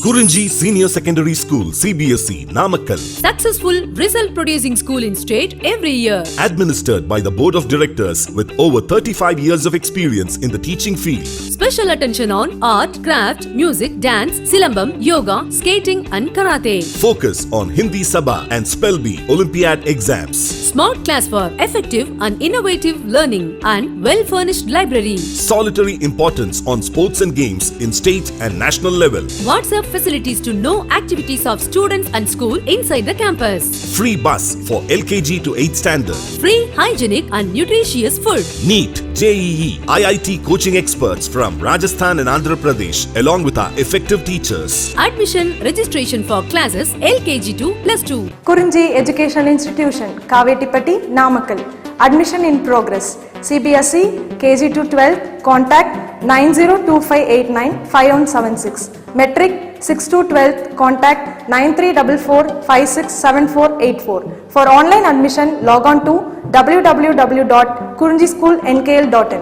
Kurinji Senior Secondary School, CBSE, Namakkal. Successful result producing school in state every year. Administered by the Board of Directors with over 35 years of experience in the teaching field. Special attention on art, craft, music, dance, silambam, yoga, skating and karate. Focus on Hindi Sabha and Spell Bee Olympiad exams. Smart class for effective and innovative learning and well-furnished library. Solitary importance on sports and games in state and national level. WhatsApp facilities to know activities of students and school inside the campus. Free bus for LKG to 8th standard. Free, hygienic and nutritious food. NEET, JEE, IIT coaching experts from Rajasthan and Andhra Pradesh along with our effective teachers. Admission registration for classes LKG to +2. Kurinji Educational Institution, Kavetipatti, Namakkal. Admission in progress. CBSE, KG to 12, contact 9025895176. Metric 6 to 12, contact 9344567484. For online admission, log on to www.kurinjischoolnkl.in.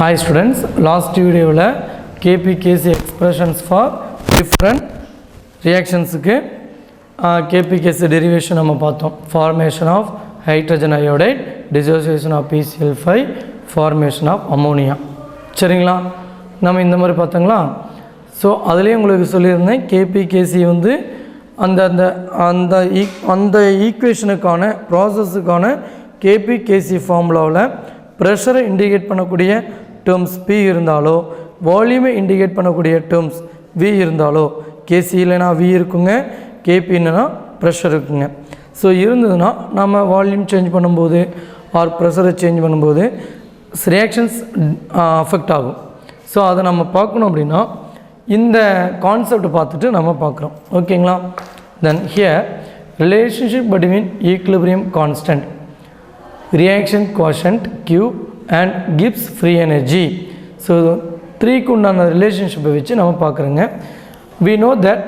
Hi students, last video KPKC expressions for different reactions KPKC derivation நம்ம பார்த்தோம். Formation of hydrogen iodide, dissociation of PCl5, formation of ammonia. சரிங்களா, நம்ம இந்த மாதிரி பார்த்தங்களா. So அதுலேயே உங்களுக்கு சொல்லியிருந்தேன் கேபிகேசி வந்து அந்த ஈக்குவேஷனுக்கான ப்ராசஸுக்கான கேபிகேசி ஃபார்முலாவில் ப்ரெஷரை இண்டிகேட் பண்ணக்கூடிய டேர்ம்ஸ் பி இருந்தாலோ வால்யூமை இண்டிகேட் பண்ணக்கூடிய டேர்ம்ஸ் வி இருந்தாலோ கேசி இல்லைனா வி இருக்குங்க, கேபி இல்லைனா ப்ரெஷர் இருக்குங்க. ஸோ இருந்ததுன்னா நம்ம வால்யூம் சேஞ்ச் பண்ணும்போது ஆர் ப்ரெஷரை சேஞ்ச் பண்ணும்போது ரியாக்ஷன்ஸ் அஃபெக்ட் ஆகும். ஸோ அதை நம்ம பார்க்கணும் அப்படின்னா இந்த கான்செப்ட் பார்த்துட்டு நம்ம பார்க்குறோம். ஓகேங்களா. Then here relationship between equilibrium constant, reaction quotient Q and Gibbs free energy. So 3க்கு உண்டான ரிலேஷன்ஷிப்பை வச்சு நம்ம பார்க்குறோங்க. we know that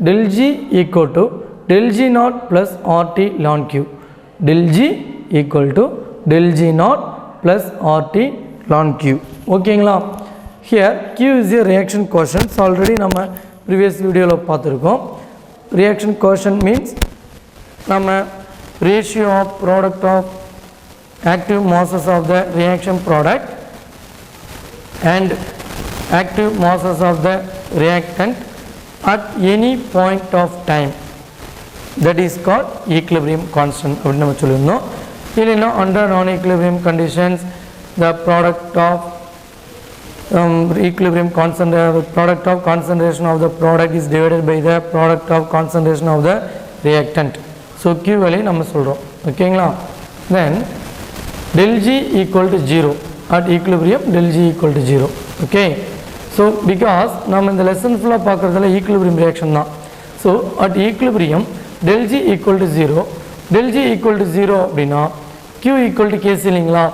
del G equal to del G naught plus RT ln Q. del G equal to del G naught plus RT ln Q. ஓகேங்களா. Here Q is a reaction quotient. Already நம்ம previous வீடியோவில் பார்த்துருக்கோம். reaction quotient means நம்ம ratio of product of active masses of the reaction product and active masses of the reactant at any point of time, that is called equilibrium constant அப்படின்னு நம்ம சொல்லியிருந்தோம். இல்லைன்னா under non-equilibrium conditions the product of equilibrium product of concentration of the product is divided by the product of concentration of the reactant. So Q value நம்ம சொல்கிறோம். ஓகேங்களா. then del G equal to 0 at equilibrium, del G equal to 0. okay. so because நம்ம இந்த lesson ஃபுல்லாக பார்க்குறதுல equilibrium reaction தான். so at equilibrium del G equal to 0, del G equal to 0 அப்படின்னா Q equal to Kc இல்லைங்களா.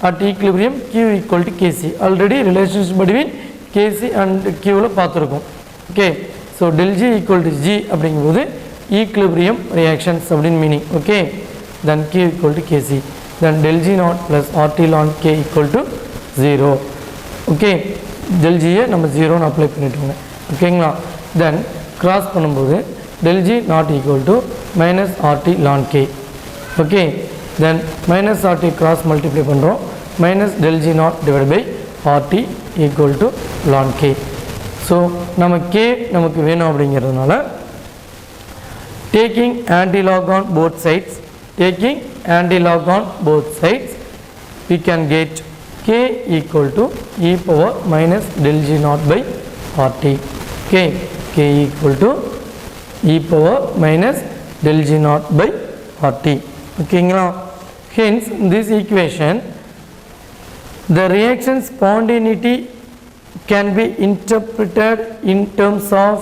at equilibrium Q equal to Kc. already relationship between Kc and Q பார்த்துருக்கோம். okay. so del G equal to G அப்படிங்கும்போது equilibrium reactions அப்படின்னு meaning. okay. then Q equal to Kc, then del G naught plus RT ln K equal to 0. okay. del G நம்ம 0ன்னு apply பண்ணிட்டோங்க. ஓகேங்களா. then cross பண்ணும்போது del G not equal to minus RT ln K. okay. then minus RT cross multiply பண்ணுறோம், minus del G naught divided by RT equal to ln K. So நம்ம K நமக்கு வேணும் அப்படிங்கிறதுனால taking antilog on both sides, we can get K equal to e power minus del G naught by RT. okay. K equal to e power minus del G naught by RT. ஓகேங்களா. hence in this equation the reaction spontaneity can be interpreted in terms of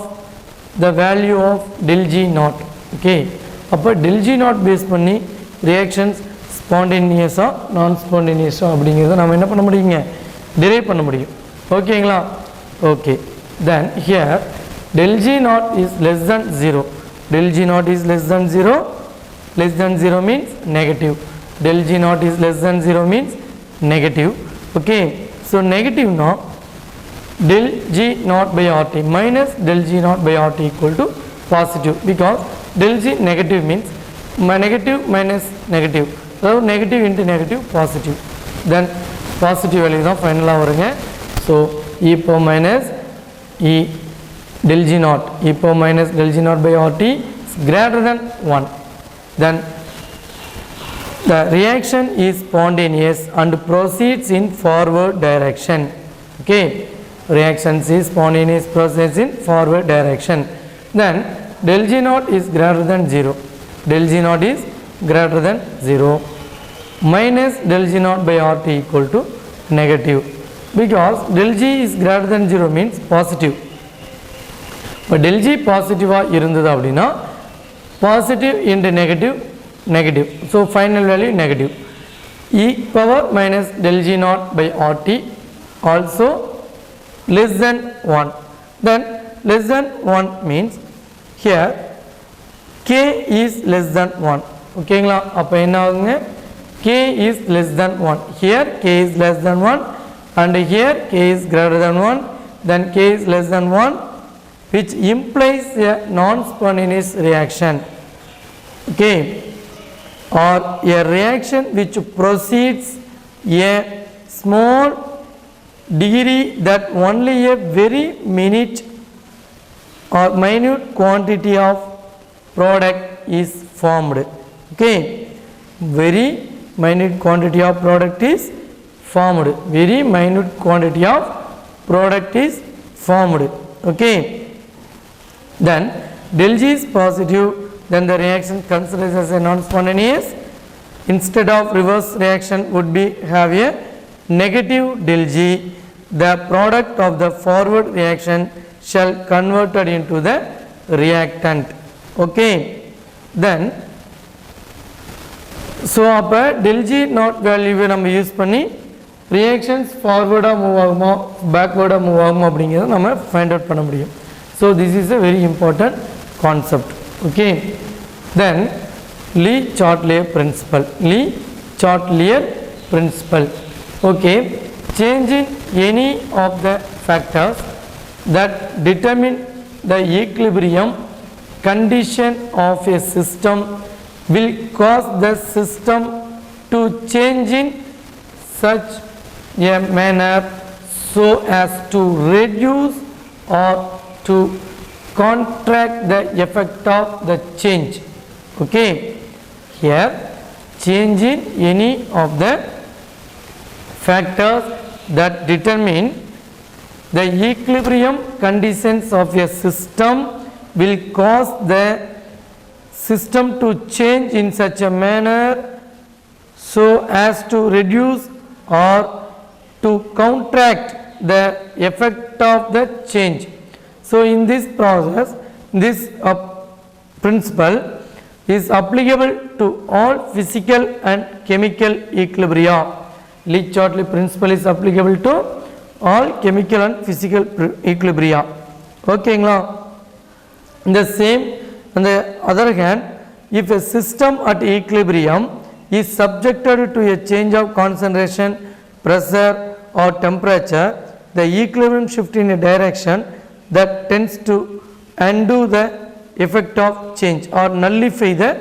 the value of del G naught. okay. அப்போ del G naught base பண்ணி reactions spontaneous-ஆ நான் spontaneous-ஆ அப்படிங்கிறத நம்ம என்ன பண்ண முடியுங்க, derive பண்ண முடியும். ஓகேங்களா. okay. then here del G naught is less than 0, del G naught is less than 0, less than 0 means negative, del G naught is less than 0 means negative. okay. so negative now del G naught by RT minus del G naught by RT equal to positive, because del G negative means negative minus negative, so negative into negative positive, then positive value தான் ஃபைனலாக வருங்க. So e power minus e del G naught, e power minus del G naught by RT is greater than 1, then the reaction is spontaneous and proceeds in forward direction. Okay, reaction is spontaneous, proceeds in forward direction. Then del G naught is greater than 0, del G naught is greater than 0, minus del G naught by RT equal to negative, because del G is greater than 0 means positive. But del G positive இருந்தது அப்படின்னா positive into negative, negative, so final value negative. E power minus del G naught by RT also less than 1, then less than 1 means here k is less than 1. ஓகேங்களா, அப்போ என்ன ஆகுங்க, k is less than 1, here k is less than 1 and here k is greater than 1, then k is less than 1, which implies a non-spontaneous reaction. Okay, or a reaction which proceeds a small degree that only a very minute or minute quantity of product is formed. Okay, very minute quantity of product is formed, very minute quantity of product is formed. Okay, then del G is positive, then the reaction considered as a non-spontaneous. Instead of reverse reaction would be have a negative del G. The product of the forward reaction shall converted into the reactant. Okay, then so அப்போ del G naught வேல்யூவை நம்ம use பண்ணி reactions forward-ஆக move ஆகுமா backward-ஆக move ஆகுமா அப்படிங்கிறத நம்ம find out பண்ண முடியும். So this is a very important concept. Okay, then Le-Chatelier principle, Le-Chatelier principle. Okay, change in any of the factors that determine the equilibrium condition of a system will cause the system to change in such a manner so as to reduce or to contract the effect of the change. Okay, here change in any of the factors that determine the equilibrium conditions of a system will cause the system to change in such a manner so as to reduce or to counteract the effect of the change. So in this process, this principle is applicable to all physical and chemical equilibria. Le-Chatelier principle is applicable to all chemical and physical equilibria. Okay, in the same, on the other hand, if a system at equilibrium is subjected to a change of concentration, pressure or temperature, the equilibrium shift in a direction that tends to undo the effect of change or nullify the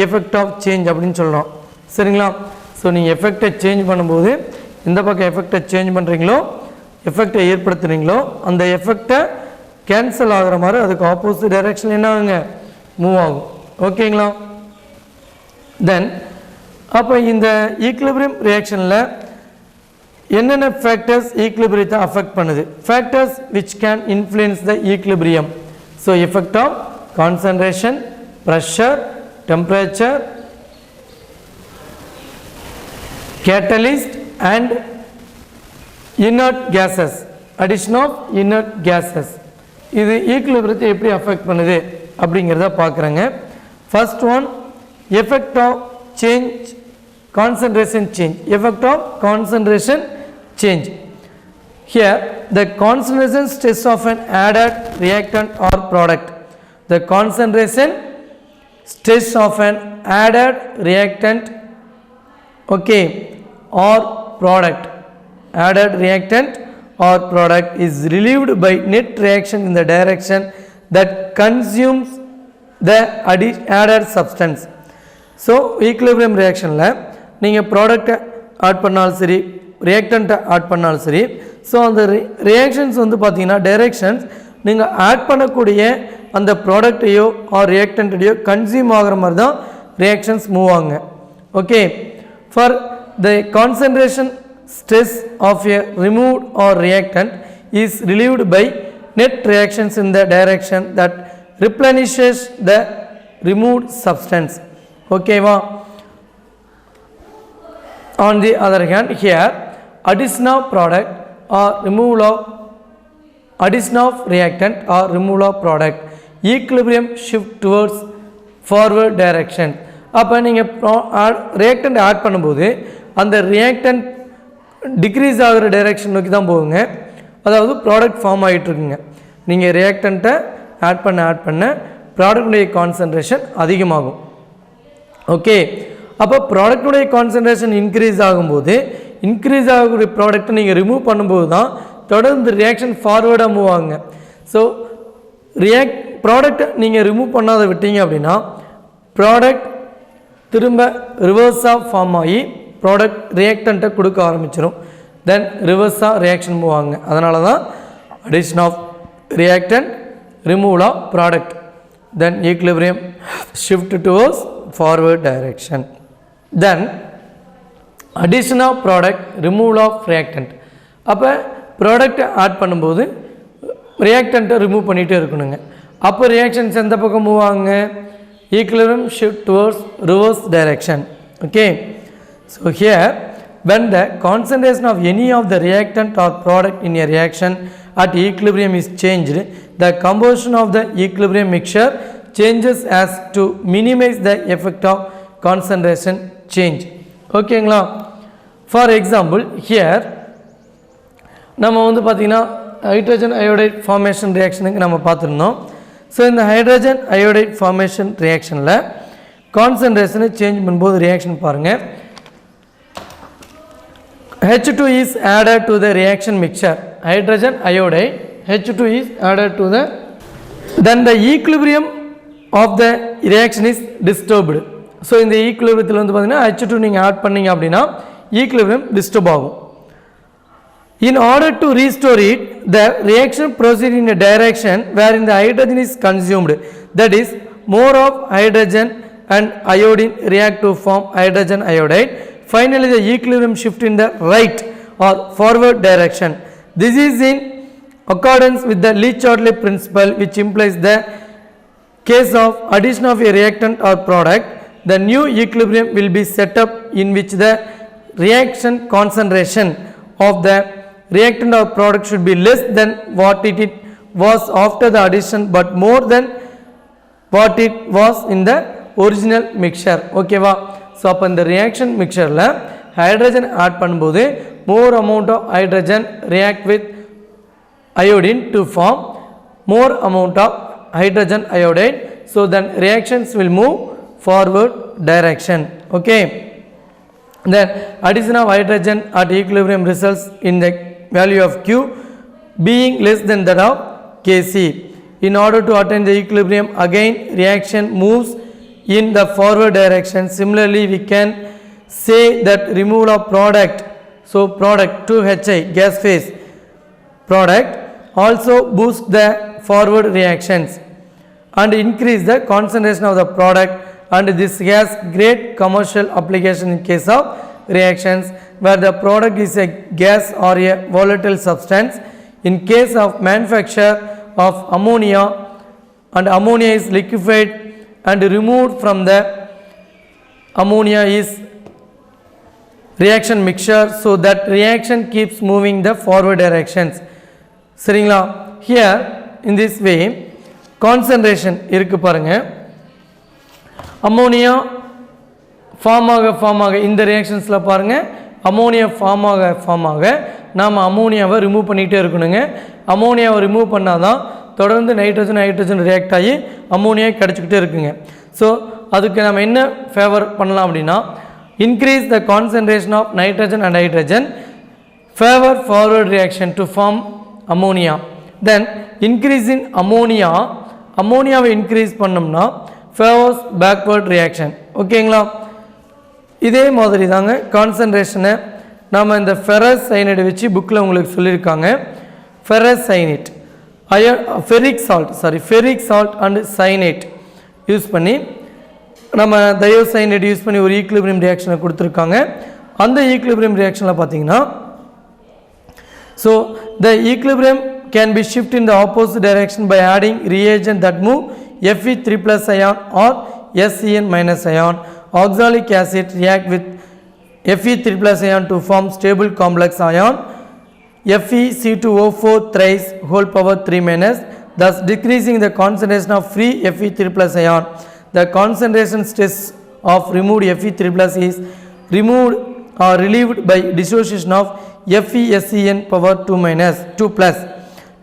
effect of change அப்படின்னு சொல்லலாம். சரிங்களா, so நீங்கள் எஃபெக்டை change பண்ணும்போது எந்த பக்கம் எஃபெக்டை change பண்ணுறீங்களோ எஃபெக்டை ஏற்படுத்துகிறீங்களோ அந்த எஃபெக்டை cancel ஆகிற மாதிரி அதுக்கு ஆப்போசிட் டைரெக்ஷன் என்ன ஆகுங்க, மூவ் ஆகும். ஓகேங்களா, தென் அப்போ இந்த ஈக்லிபிரியம் ரியாக்ஷனில் என்னென்ன ஃபேக்டர்ஸ் ஈக்லிபிரியத்தை அஃபெக்ட் பண்ணுது, factors which can influence the equilibrium. So effect of concentration, pressure, temperature, catalyst and inert gases, addition of inert gases. இது ஈக்லிபிரியத்தை எப்படி அஃபெக்ட் பண்ணுது அப்படிங்கிறத பார்க்குறேங்க. First one, effect of change, concentration change, effect of concentration change. Here the concentration stress of an added reactant or product, the concentration stress of an added reactant, okay, or product, added reactant or product is relieved by net reaction in the direction that consumes the added substance. So equilibrium reactionல நீங்கள் ப்ராடக்டை add பண்ணாலும் சரி ரியாக்டண்ட்டை add பண்ணாலும் சரி so அந்த reactions வந்து பார்த்தீங்கன்னா directions நீங்கள் ஆட் பண்ணக்கூடிய அந்த ப்ராடக்டையோ ஆர் ரியாக்டண்ட்டையோ கன்சியூம் ஆகிற மாதிரி தான் ரியாக்ஷன்ஸ் மூவ் ஆகுங்க. Okay, for the concentration stress of a removed or reactant is relieved by net reactions in the direction that replenishes the removed substance. Okay va? On the other hand, here addition of product or removal of addition of reactant or removal of product, equilibrium shift towards forward direction. அப்போ நீங்கள் reactant add பண்ணும்போது அந்த reactant degrees ஆகிற direction நோக்கி தான் போகுங்க. அதாவது product form ஆகிட்டுருக்குங்க. நீங்கள் ரியாக்டண்ட்டை ஆட் பண்ண ப்ராடக்டுடைய கான்சன்ட்ரேஷன் அதிகமாகும். ஓகே, அப்போ ப்ராடக்டுடைய கான்சன்ட்ரேஷன் இன்க்ரீஸ் ஆகும்போது இன்க்ரீஸ் ஆகக்கூடிய ப்ராடக்ட்டை நீங்கள் ரிமூவ் பண்ணும்போது தான் தொடர்ந்து ரியாக்ஷன் ஃபார்வேர்டாக மூவ் ஆகுங்க. ஸோ ப்ராடக்ட்டை நீங்கள் ரிமூவ் பண்ணாத விட்டீங்க அப்படின்னா ப்ராடக்ட் திரும்ப ரிவர்ஸாக ஃபார்ம் ஆகி ப்ராடக்ட் ரியாக்டண்ட்டை கொடுக்க ஆரம்பிச்சிடும். தென் ரிவர்ஸாக ரியாக்ஷன் மூவ் ஆகுங்க. அதனால தான் addition of reactant, removal of product, then equilibrium shift towards forward direction. Then addition of product, removal of reactant. அப்போ ப்ராடக்டை ஆட் பண்ணும்போது ரியாக்டண்ட்டை ரிமூவ் பண்ணிகிட்டே இருக்கணுங்க. அப்போ ரியாக்ஷன்ஸ் எந்த பக்கம் மூவ் ஆகுங்க? Equilibrium shift towards reverse direction. Okay, so here when the concentration of any of the reactant or product in a reaction at equilibrium is changed, the composition of the equilibrium mixture changes as to minimize the effect of concentration change. ஓகேங்களா? For example, here நம்ம வந்து பார்த்தீங்கன்னா hydrogen iodide formation ரியாக்ஷனுக்கு நம்ம பார்த்துருந்தோம். So இந்த hydrogen iodide formation ரியாக்ஷனில் கான்சன்ட்ரேஷனை change பண்ணும்போது reaction பாருங்கள். H2 is added to the reaction mixture. Hydrogen iodide H2 is added to the, then the equilibrium of the reaction is disturbed. So இந்த ஈக்குலிபிரியத்தில் வந்து பார்த்தீங்கன்னா H2 நீங்கள் add பண்ணிங்க அப்படின்னா equilibrium disturb ஆகும். In order to restore it, the reaction proceeds in a direction wherein the hydrogen is consumed. That is, more of hydrogen and iodine react to form hydrogen iodide. Finally, the equilibrium shift in the right or forward direction. This is in accordance with the Le-Chatelet principle, which implies the case of addition of a reactant or product, the new equilibrium will be set up in which the reaction concentration of the reactant or product should be less than what it was after the addition but more than what it was in the original mixture. Okay va? So அப்போ இந்த reaction mixtureல hydrogen add பண்ணும்போது more amount of hydrogen react with iodine to form more amount of hydrogen iodide. So then reactions will move forward direction. Okay, then addition of hydrogen at equilibrium results in the value of Q being less than that of Kc. In order to attain the equilibrium, again reaction moves in the forward direction. Similarly, we can say that removal of product, so product 2HI gas phase product also boosts the forward reactions and increase the concentration of the product, and this has great commercial application in case of reactions where the product is a gas or a volatile substance. In case of manufacture of ammonia, and ammonia is liquefied and removed from the ammonia is reaction mixture, so that reaction keeps moving the forward directions. சரிங்களா? Here in this way concentration இருக்கு பாருங்க. Ammonia form ஆக இந்த ரியாக்ஷன்ஸில் பாருங்கள் ammonia form ஆக நாம் அம்மோனியாவை remove பண்ணிகிட்டே இருக்கணுங்க. அம்மோனியாவை ரிமூவ் பண்ணால் தான் தொடர்ந்து ஹைட்ரஜன் ரியாக்ட் ஆகி அம்மோனியா கிடச்சிக்கிட்டே இருக்குங்க. ஸோ அதுக்கு நம்ம என்ன ஃபேவர் பண்ணலாம் அப்படின்னா increase the concentration of nitrogen and hydrogen favor forward reaction to form ammonia. Then increase in ammonia வை increase பண்ணோம்னா favors backward reaction. ஓகேங்களா? இதே மாதிரி தாங்க கான்சன்ட்ரேஷனை நாம் இந்த ஃபெரஸ் சைனைடு வச்சு புக்கில் உங்களுக்கு சொல்லியிருக்காங்க. Ferrous cyanide ferric salt and cyanide use பண்ணி நம்ம தயோசைனைடு யூஸ் பண்ணி ஒரு ஈக்லிபிரியம் ரியாக்ஷனை கொடுத்துருக்காங்க. அந்த ஈக்லிபிரியம் ரியாக்ஷனில் பார்த்தீங்கன்னா so the equilibrium can be shifted in the opposite direction by adding reagent that move Fe3+ ion or SCN- ion. Oxalic acid react with Fe3+ ion to form stable complex ion FeC2O4 thrice whole power 3-, thus decreasing the concentration of free Fe3+ ion. The concentration stress of removed Fe3+ is removed or relieved by dissociation of FeSCN power 2+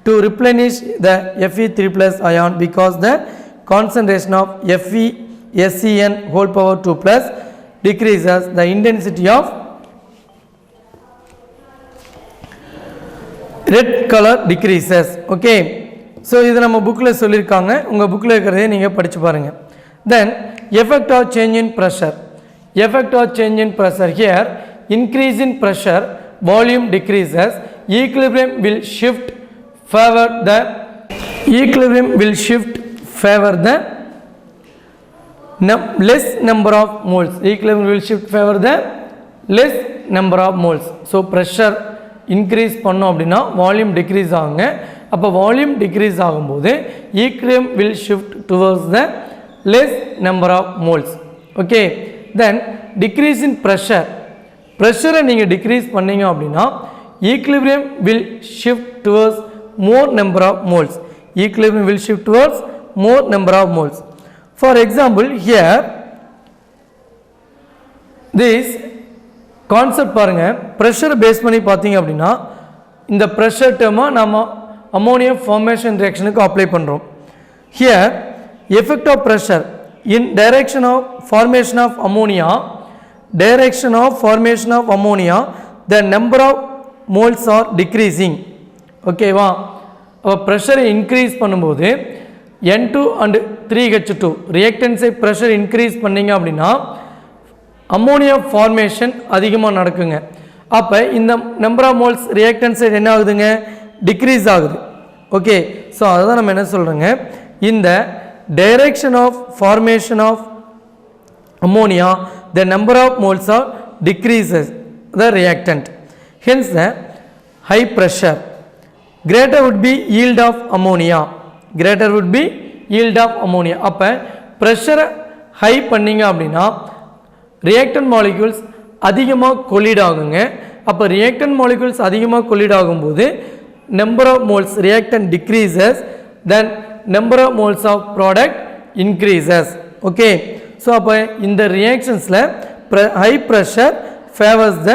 to replenish the Fe3+ ion because the concentration of FeSCN whole power 2+ decreases the intensity of red color decreases. Okay, so இது நம்ம புக்கில் சொல்லியிருக்காங்க. உங்கள் புக்கில் இருக்கிறதே நீங்கள் படித்து பாருங்கள். Then effect of change in pressure. Effect of change in pressure here, increase in pressure, volume decreases, equilibrium will shift favor the less number of moles. Equilibrium will shift favor the less number of moles. So pressure increase பண்ணோம் அப்படின்னா volume degrees ஆகுங்க. அப்போ volume degrees ஆகும்போது equilibrium will shift towards the less number of moles. Okay, then decrease in pressure. ப்ரெஷரை நீங்கள் decrease பண்ணீங்க அப்படின்னா equilibrium will shift towards more number of moles. Equilibrium will shift towards more number of moles. For example here this concept பாருங்கள். ப்ரெஷரை base பண்ணி பார்த்தீங்க அப்படின்னா இந்த ப்ரெஷர் டேர்மாக நம்ம அமோனியா ஃபார்மேஷன் ரியாக்ஷனுக்கு அப்ளை பண்ணுறோம். Here effect of pressure in direction of formation of ammonia, direction of formation of ammonia, the number of moles are decreasing. Okay வா? அப்போ ப்ரெஷரை இன்க்ரீஸ் பண்ணும்போது N2 and 3H2 ரியாக்டன்ஸை pressure increase பண்ணிங்க அப்படின்னா ammonia formation அதிகமாக நடக்குங்க. அப்போ இந்த நம்பர் ஆஃப் மோல்ஸ் ரியாக்டன்ஸ் என்ன ஆகுதுங்க? டிக்ரீஸ் ஆகுது. ஓகே, ஸோ அதை தான் நம்ம என்ன சொல்கிறோங்க, இந்த direction of formation of ammonia, the number of moles are decreases the reactant. Hence the high pressure greater would be yield of ammonia. அப்போ ப்ரெஷரை ஹை பண்ணிங்க அப்படின்னா ரியாக்டன்ட் மாலிக்யூல்ஸ் அதிகமாக கொலிட் ஆகுங்க. அப்போ ரியாக்டன்ட் மாலிக்யூல்ஸ் அதிகமாக கொலிட் ஆகும்போது number of moles reactant decreases, then number of moles of product increases. Okay, so அப்போ இந்த ரியாக்ஷன்ஸில் high pressure favours the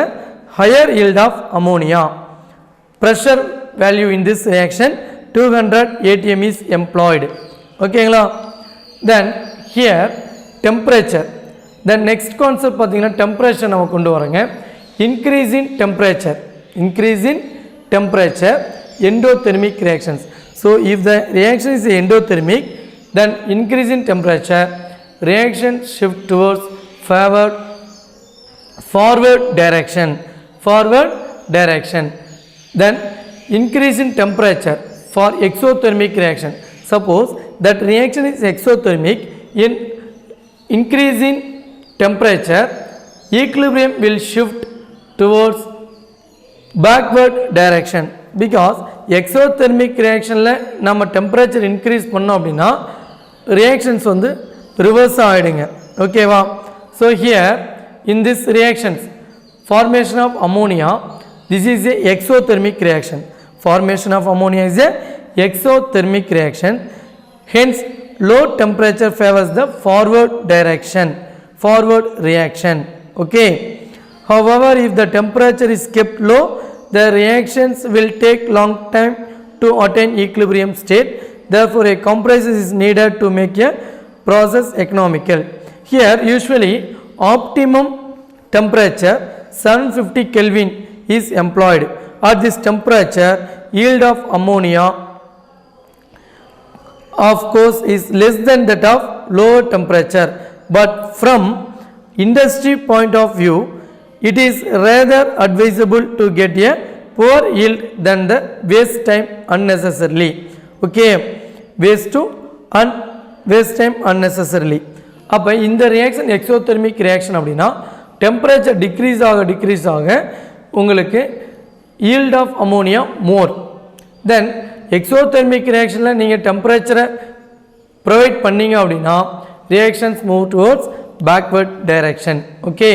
higher yield of ammonia. Pressure value in this reaction 200 atm is employed. ஓகேங்களா? Then here temperature. Then next concept பார்த்தீங்கன்னா temperature நம்ம கொண்டு வரோங்க. Increase in temperature endothermic reactions. So if the reaction is endothermic, then increase in temperature, reaction shift towards forward direction. Then increase in temperature for exothermic reaction. Suppose that reaction is exothermic, in increase in temperature equilibrium will shift towards backward direction, because exothermic reactionல நம்ம temperature increase பண்ணோம் அப்படின்னா reactions வந்து reverse ஆயிடுங்க. ஓகேவா? So here in this reactions formation of ammonia, this is a exothermic reaction. Formation of ammonia is a exothermic reaction. Hence low temperature favors the forward reaction. Okay. However, if the temperature is kept low, the reactions will take long time to attain equilibrium state. Therefore, a compressor is needed to make a process economical. Here, usually optimum temperature 750 Kelvin is employed. at this temperature yield of ammonia of course is less than that of lower temperature, but from industry point of view it is rather advisable to get a poor yield than the waste time unnecessarily. Okay, waste time unnecessarily. அப்போ இந்த ரியாக்ஷன் exothermic reaction அப்படின்னா temperature decrease ஆக உங்களுக்கு yield of ammonia more. Then exothermic ரியாக்ஷனில் நீங்கள் டெம்பரேச்சரை provide பண்ணீங்க அப்படின்னா reactions move towards backward direction. Okay,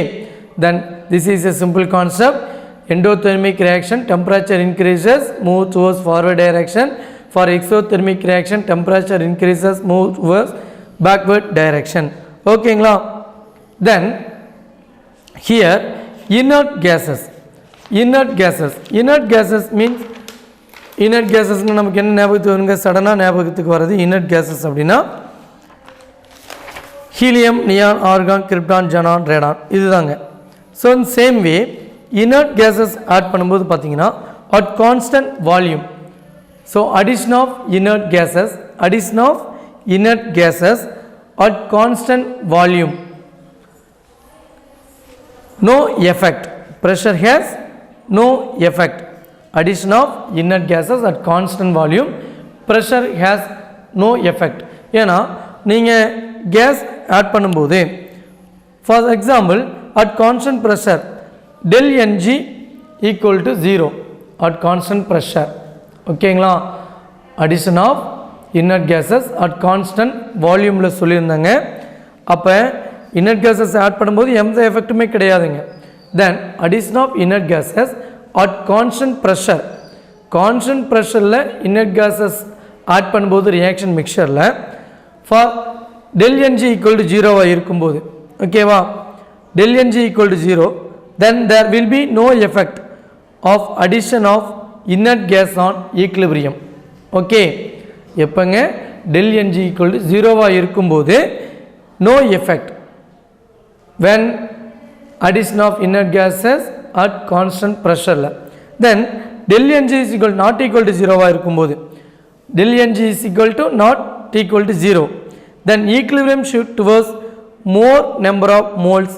then this is a simple concept. Endothermic reaction, temperature increases, move towards forward direction. For exothermic reaction, temperature increases, move towards backward direction. Okay, then here inert gases means inert gases நமக்கு என்ன ஞாபகத்துக்கு வருங்க, சடனாக ஞாபகத்துக்கு வர்றது inert gases அப்படின்னா helium, neon, argon, krypton, xenon, radon இதுதாங்க. So in same way inert gases add பண்ணும்போது பார்த்தீங்கன்னா at constant volume, so addition of inert gases at constant volume, no effect, pressure has no effect. Addition of inert gases at constant volume, pressure has no effect. ஏன்னா நீங்கள் case add பண்ணும்போது for example at constant pressure del Ng equal to 0 at constant pressure. ஓகேங்களா, addition of inert gases at constant வால்யூமில் சொல்லியிருந்தாங்க. அப்போ inert gases add பண்ணும்போது எந்த எஃபெக்ட்டுமே கிடையாதுங்க. தென் addition of inert gases at constant pressure, constant ப்ரெஷரில் inert gases add பண்ணும்போது ரியாக்ஷன் மிக்சரில் for del Ng equal to 0 இருக்கும்போது, ஓகேவா, del Ng equal to 0, then there will be no effect of addition of inert gas on equilibrium. Okay, எப்போங்க del Ng equal to 0 இருக்கும்போது no effect when addition of inert gases at constant pressure. Then del Ng is equal not equal to 0 இருக்கும்போது del Ng is equal to not equal to 0, then equilibrium shift towards more number of moles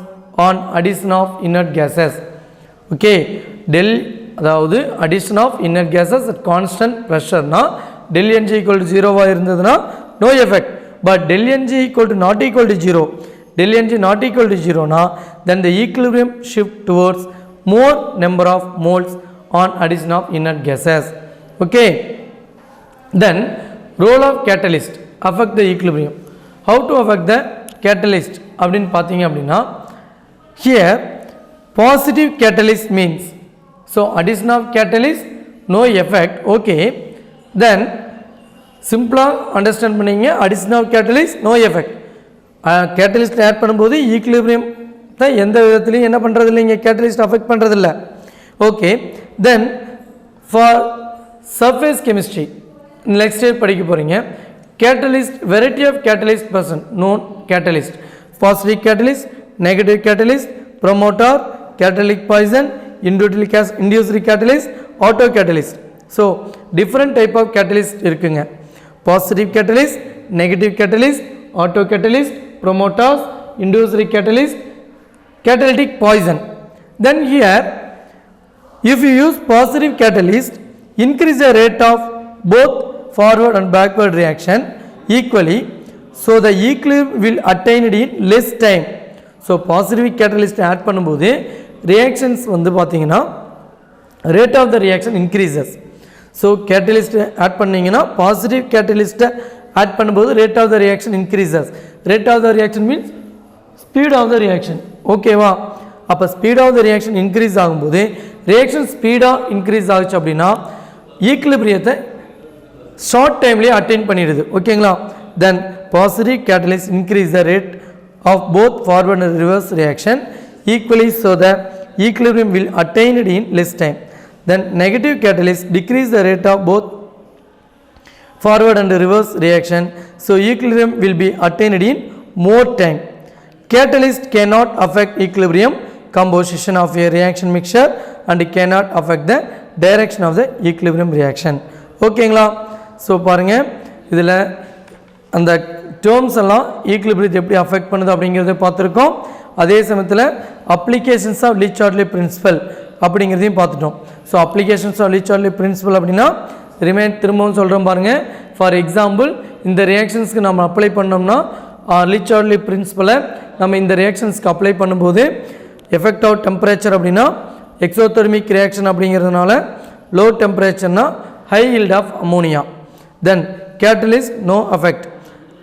on addition of inert gases. Okay, del அதாவது addition of inert gases at constant pressure na del Ng equal to 0 இருந்ததுன்னா no effect, but del Ng equal to not equal to 0, del Ng not equal to 0 na then the equilibrium shift towards more number of moles on addition of inert gases. Okay, then role of catalyst affect the equilibrium. How to affect the catalyst அப்படின்னு பார்த்தீங்க அப்படின்னா here positive catalyst means, so addition of catalyst no effect. Okay, then சிம்பிளாக understand பண்ணிங்க, addition of catalyst no effect. Catalyst add பண்ணும்போது equilibrium தான் எந்த விதத்துலையும் என்ன பண்ணுறது இல்லைங்க, கேட்டலிஸ்ட் அஃபெக்ட் பண்ணுறதில்ல. Okay, then for surface chemistry next year படிக்க போகிறீங்க. Catalyst, variety of catalyst person known catalyst, positive catalyst, negative catalyst, promoter, catalytic poison, induced catalyst, auto catalyst. So different type of catalyst இருக்குங்க. Positive catalyst, negative catalyst, auto catalyst, promoters, induced catalyst, catalytic poison. Then here if you use positive catalyst, increase the rate of both forward and backward reaction equally, so the equilibrium will attain it in less time. So positive catalyst add பண்ணும்போது reactions வந்து பார்த்தீங்கன்னா rate of the reaction increases. So catalyst add பண்ணீங்கன்னா positive catalyst add பண்ணும்போது rate of the reaction increases. Rate of the reaction means speed of the reaction. ஓகேவா, அப்போ speed of the reaction increase ஆகும்போது reaction ஸ்பீடாக increase ஆகுச்சு அப்படின்னா ஈக்குலிபிரியத்தை short டைம்லேயே அட்டைன் பண்ணிடுது. ஓகேங்களா, then positive catalyst increase the rate of both forward and reverse reaction equally, so the equilibrium will attain it in less time. Then negative catalyst decrease the rate of both forward and reverse reaction, so equilibrium will be attained in more time. Catalyst cannot affect equilibrium composition of a reaction mixture and cannot affect the direction of the equilibrium reaction. ஓகேங்களா? So பாருங்கள், இதில் அந்த terms எல்லாம் ஈக்லிபிரியத்தை எப்படி affect பண்ணுது அப்படிங்கிறத பார்த்துருக்கோம். அதே சமயத்தில் applications of Le Chatelier principle அப்படிங்கிறதையும் பார்த்துட்டோம். So applications of Le Chatelier principle அப்படின்னா திரும்பவும் சொல்கிறோம் பாருங்கள். ஃபார் எக்ஸாம்பிள், இந்த ரியாக்ஷன்ஸ்க்கு நம்ம அப்ளை பண்ணோம்னா லீ சார்ட்லி பிரின்சிபலை நம்ம இந்த ரியாக்ஷன்ஸ்க்கு அப்ளை பண்ணும்போது எஃபெக்ட் ஆஃப் டெம்பரேச்சர் அப்படின்னா எக்ஸோதெர்மிக் ரியாக்ஷன் அப்படிங்கிறதுனால low டெம்பரேச்சர்னா high yield of ammonia, then catalyst no effect,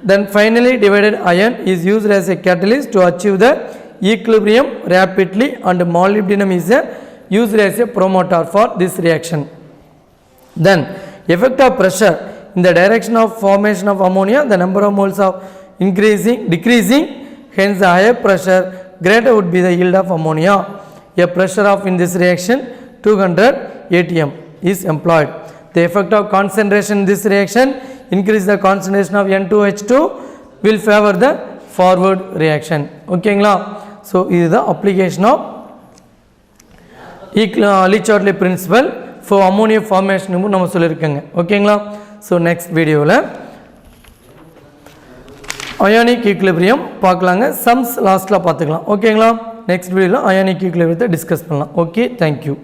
then finally divided ion is used as a catalyst to achieve the equilibrium rapidly, and molybdenum is used as a promoter for this reaction. Then effect of pressure in the direction of formation of ammonia, the number of moles of decreasing, hence the higher pressure greater would be the yield of ammonia. A pressure of in this reaction 200 atm is employed. The effect of concentration in this reaction increase the concentration of N2H2 will favor the forward reaction. ஓகேங்களா? So இதுதான் application of Le Chatelier principle for ammonia formation நம்ம சொல்லியிருக்கோங்க. ஓகேங்களா? So next வீடியோவில் ionic equilibrium பார்க்கலாங்க. Sums லாஸ்ட்டில் பார்த்துக்கலாம். ஓகேங்களா? நெக்ஸ்ட் வீடியோவில் அயானிக் ஈக்லிபிரியத்தை டிஸ்கஸ் பண்ணலாம். Okay, thank you.